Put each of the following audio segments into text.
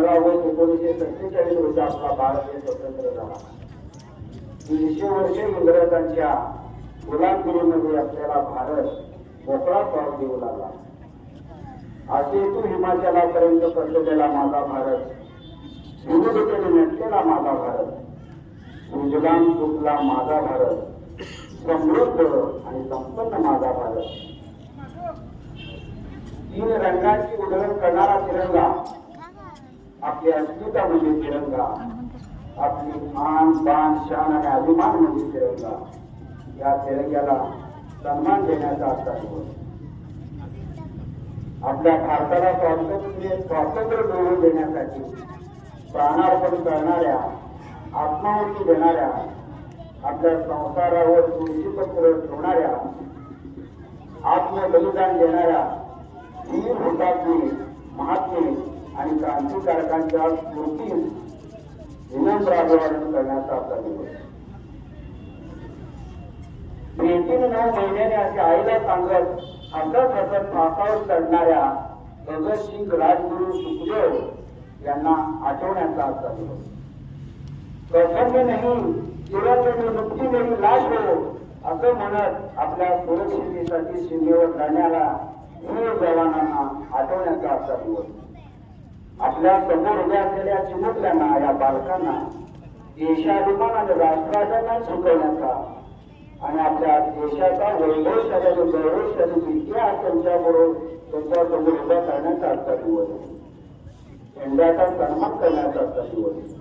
August 1947 रोजी आपला भारत देश स्वतंत्र झाला. 300 वर्षे इंग्रजांच्या गुलामगिरीमध्ये असलेला भारत मोकळा श्वास देऊ लागला. आसेतू हिमाचलापर्यंत पसरलेला माझा भारत, विविधतेने नटलेला माझा भारत, सुजलाम सुफलाम माझा भारत, समृद्ध आणि संपन्न माझा भारत. 3 रंगांची उधळण करणारा तिरंगा, आपली अस्मिता म्हणजे तिरंगा, आपली आन बाण शान आणि अभिमान म्हणजे तिरंगा. या तिरंग्याला सन्मान देण्याचा आजचा दिवस. आपल्या भारताला स्वातंत्र्य मिळवून देण्यासाठी प्राणार्पण करणाऱ्या, आत्माहुती देणाऱ्या, आपल्या संसारावर तुळशीपत्र ठेवणाऱ्या, आत्मबलिदान देणाऱ्या वीर हुतात्मे, महात्मे आणि क्रांतिकारकांच्या स्मृतीस विनम्र अभिवादन करण्याचा आपला दिवस. भेटीने 9 महिन्याने असे आईला सांगत हसत हसत फासावर चढणाऱ्या भगतसिंग, राजगुरू, सुखदेव यांना आठवण्याचा आजचा दिवस. प्रसंग नाही, तुरंत मुक्ती मेरी लाश हो असं म्हणत आपल्या सुरक्षितेसाठी सीमेवर लढण्याला वीर जवानांना आठवण्याचा आजचा दिवस. आपल्या समोर उभ्या असलेल्या चिमुकल्यांना, या बालकांना देशाभिमान आणि राष्ट्राभिमान शिकवण्याचा आणि आपल्या देशाचा वैभवशाली आणि गौरवशाली इतिहास त्यांच्यासमोर उभा करण्याचा आजचा दिवस. झेंड्याचा सन्मान करण्याचा आजचा दिवस.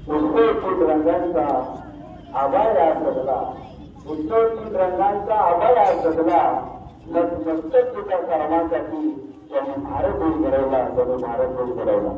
उत्सव रंगांचा आभाळ या सजला, उत्सव रंगांचा आभाळ या सजला. मस्तक तुझ्या कर्मासाठी त्यांनी भारत देश घडवला, त्यांनी भारत देश घडवला.